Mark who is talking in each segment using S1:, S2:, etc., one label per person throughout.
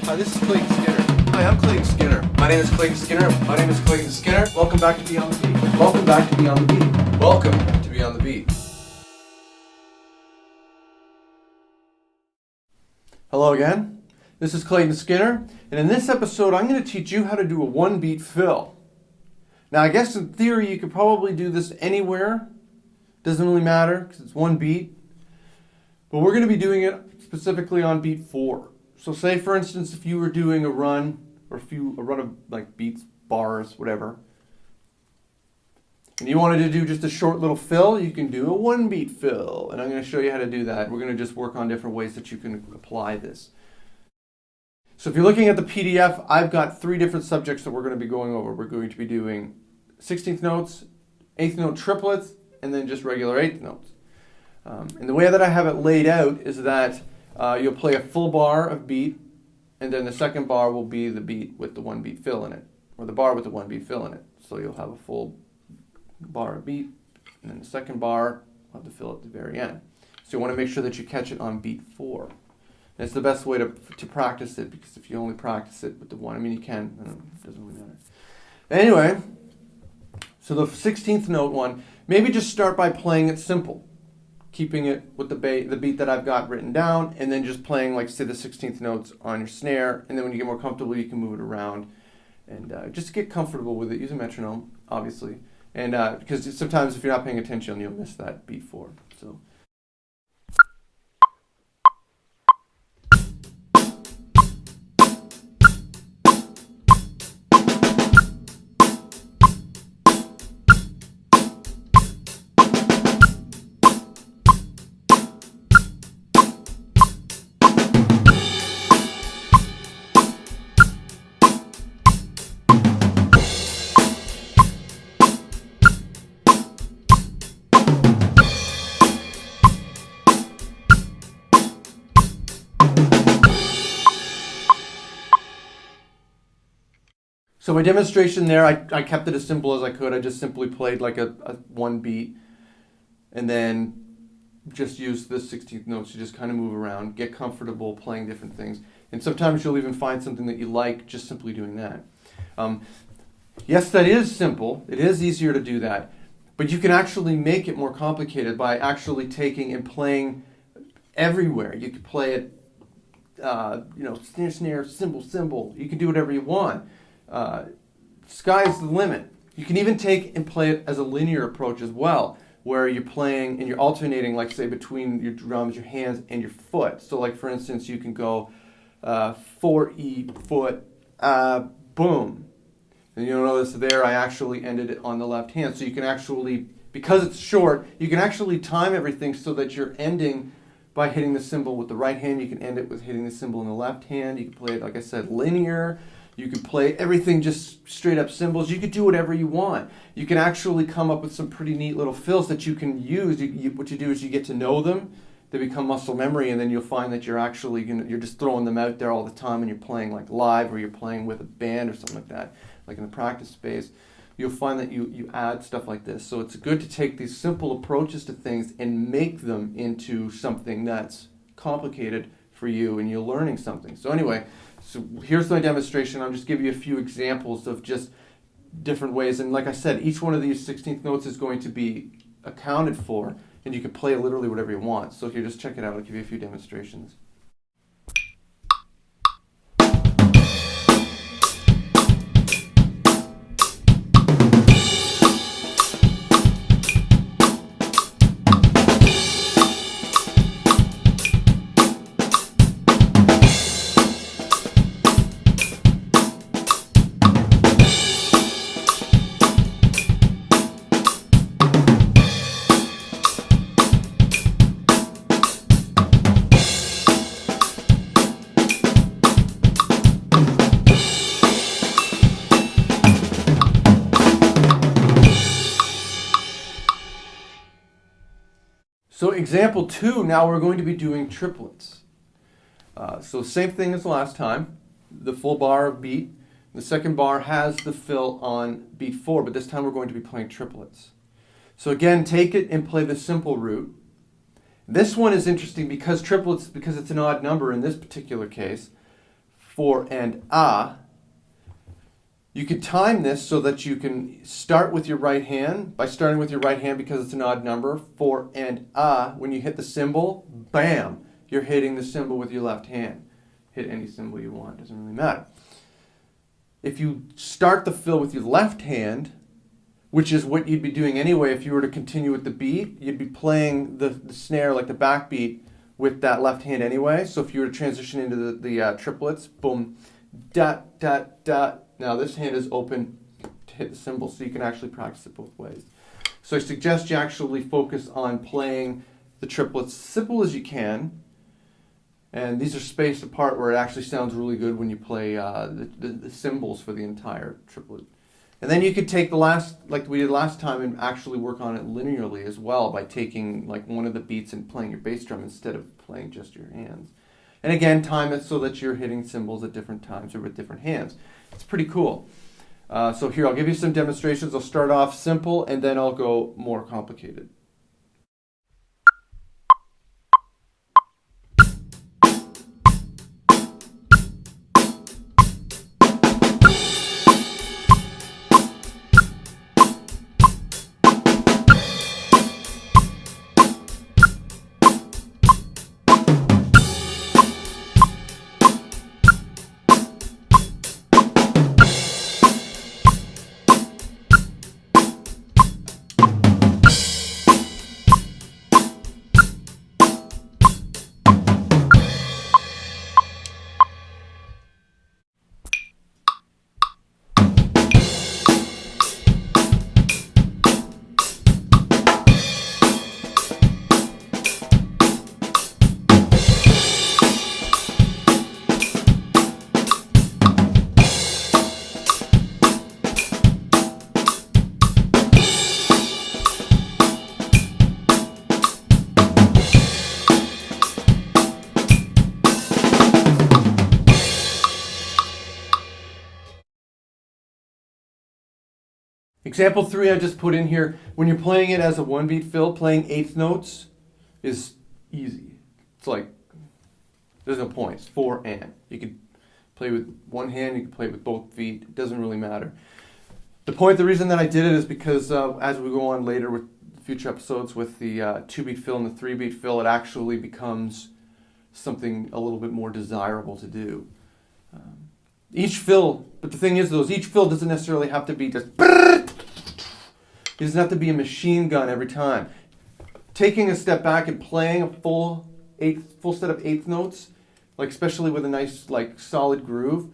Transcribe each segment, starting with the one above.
S1: Hi, this is Clayton Skinner. Hi, I'm Clayton Skinner. My name is Clayton Skinner. My name is Clayton Skinner. Welcome back to Be on the Beat.
S2: Welcome back to Be on the Beat.
S1: Welcome to Be on the Beat.
S2: Hello again. This is Clayton Skinner, and in this episode I'm going to teach you how to do a one-beat fill. Now I guess in theory you could probably do this anywhere. Doesn't really matter because it's one beat. But we're going to be doing it specifically on beat 4. So say for instance if you were doing a run, or a run of like beats, bars, whatever, and you wanted to do just a short little fill, you can do a one beat fill. And I'm going to show you how to do that. We're going to just work on different ways that you can apply this. So if you're looking at the PDF, I've got 3 different subjects that we're going to be going over. We're going to be doing 16th notes, 8th note triplets, and then just regular 8th notes. And the way that I have it laid out is that you'll play a full bar of beat, and then the second bar will be the beat with the one beat fill in it, or the bar with the one beat fill in it. So you'll have a full bar of beat, and then the second bar will have the fill at the very end. So you want to make sure that you catch it on beat 4. And it's the best way to practice it, because if you only practice it with the one, I mean you can, it doesn't really matter. Anyway, so the 16th note one, maybe just start by playing it simple, keeping it with the beat that I've got written down, and then just playing, like, say, the 16th notes on your snare, and then when you get more comfortable, you can move it around, and just get comfortable with it. Use a metronome, obviously, and because sometimes if you're not paying attention, you'll miss that beat 4. So. So my demonstration there, I kept it as simple as I could. I just simply played like a one beat, and then just used the 16th notes to just kind of move around, get comfortable playing different things. And sometimes you'll even find something that you like just simply doing that. Yes, that is simple. It is easier to do that. But you can actually make it more complicated by actually taking and playing everywhere. You could play it, snare, snare, cymbal, cymbal. You can do whatever you want. Sky's the limit. You can even take and play it as a linear approach as well, where you're playing and you're alternating, like say between your drums, your hands, and your foot. So like for instance, you can go 4E, foot, boom. And you'll notice there I actually ended it on the left hand. So you can actually, because it's short, you can actually time everything so that you're ending by hitting the cymbal with the right hand. You can end it with hitting the cymbal in the left hand. You can play it, like I said, linear. You can play everything just straight up cymbals. You could do whatever you want. You can actually come up with some pretty neat little fills that you can use. What you do is you get to know them. They become muscle memory, and then you'll find that you're actually you're just throwing them out there all the time, and you're playing like live, or you're playing with a band or something like that, like in the practice space. You'll find that you add stuff like this. So it's good to take these simple approaches to things and make them into something that's complicated for you, and you're learning something. So anyway, so here's my demonstration. I'll just give you a few examples of just different ways. And like I said, each one of these 16th notes is going to be accounted for, and you can play literally whatever you want. So if you just check it out, I'll give you a few demonstrations. So example 2, now we're going to be doing triplets. So same thing as last time, the full bar of beat. The second bar has the fill on beat 4, but this time we're going to be playing triplets. So again, take it and play the simple route. This one is interesting because triplets, because it's an odd number in this particular case. for and a. You can time this so that you can start with your right hand. By starting with your right hand, because it's an odd number, for and a, when you hit the cymbal, bam, you're hitting the cymbal with your left hand. Hit any cymbal you want, doesn't really matter. If you start the fill with your left hand, which is what you'd be doing anyway if you were to continue with the beat, you'd be playing the snare like the backbeat with that left hand anyway. So if you were to transition into the triplets, boom, da, da, da. Now this hand is open to hit the cymbal, so you can actually practice it both ways. So I suggest you actually focus on playing the triplets as simple as you can. And these are spaced apart where it actually sounds really good when you play the cymbals for the entire triplet. And then you could take the last, like we did last time, and actually work on it linearly as well by taking like one of the beats and playing your bass drum instead of playing just your hands. And again, time it so that you're hitting cymbals at different times or with different hands. It's pretty cool. So here, I'll give you some demonstrations. I'll start off simple and then I'll go more complicated. Example 3 I just put in here. When you're playing it as a one beat fill, playing eighth notes is easy. It's like, there's no point. It's for and. You could play with one hand, you can play with both feet. It doesn't really matter. The reason that I did it is because as we go on later with future episodes with the 2 beat fill and the 3 beat fill, it actually becomes something a little bit more desirable to do. Each fill, but the thing is though, each fill doesn't necessarily have to be just, it doesn't have to be a machine gun every time. Taking a step back and playing a full set of eighth notes, like especially with a nice like solid groove,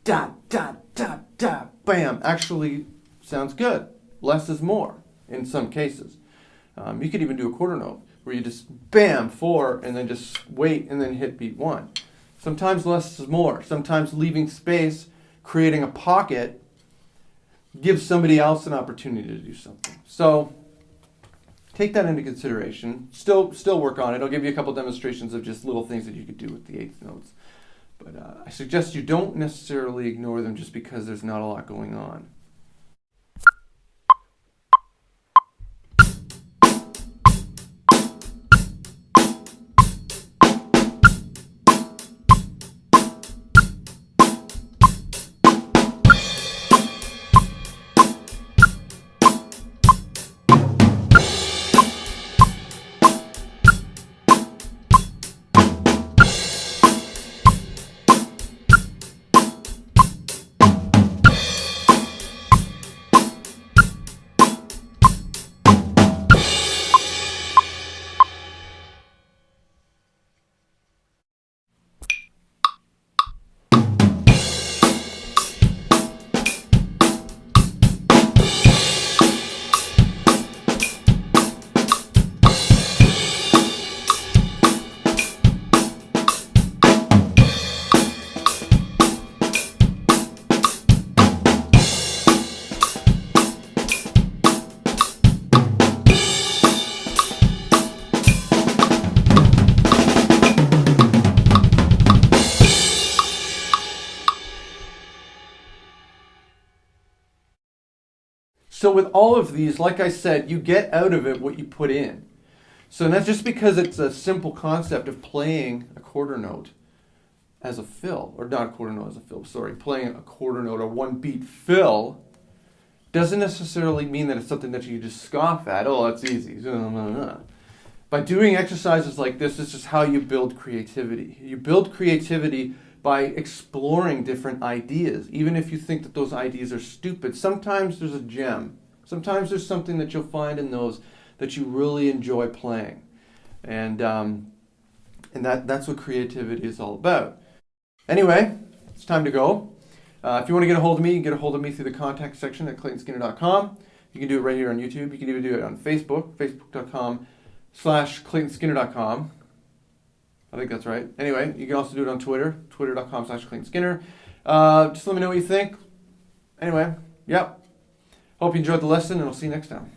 S2: da da da da, bam, actually sounds good. Less is more in some cases. You could even do a quarter note where you just bam, 4, and then just wait and then hit beat 1. Sometimes less is more. Sometimes leaving space, creating a pocket, gives somebody else an opportunity to do something. So take that into consideration. Still work on it. I'll give you a couple demonstrations of just little things that you could do with the eighth notes. But I suggest you don't necessarily ignore them just because there's not a lot going on. So with all of these, like I said, you get out of it what you put in. So not just because it's a simple concept of playing a quarter note, as a fill, or not a quarter note as a fill, sorry, playing a quarter note or one beat fill doesn't necessarily mean that it's something that you just scoff at. Oh, that's easy. By doing exercises like this is just how you build creativity. You build creativity by exploring different ideas. Even if you think that those ideas are stupid, sometimes there's a gem. Sometimes there's something that you'll find in those that you really enjoy playing. And that's what creativity is all about. Anyway, it's time to go. If you want to get a hold of me, you can get a hold of me through the contact section at claytonskinner.com. You can do it right here on YouTube. You can even do it on Facebook, facebook.com/claytonskinner.com. I think that's right. Anyway, you can also do it on Twitter, twitter.com/claytonskinner. Just let me know what you think. Anyway, yep. Hope you enjoyed the lesson, and I'll see you next time.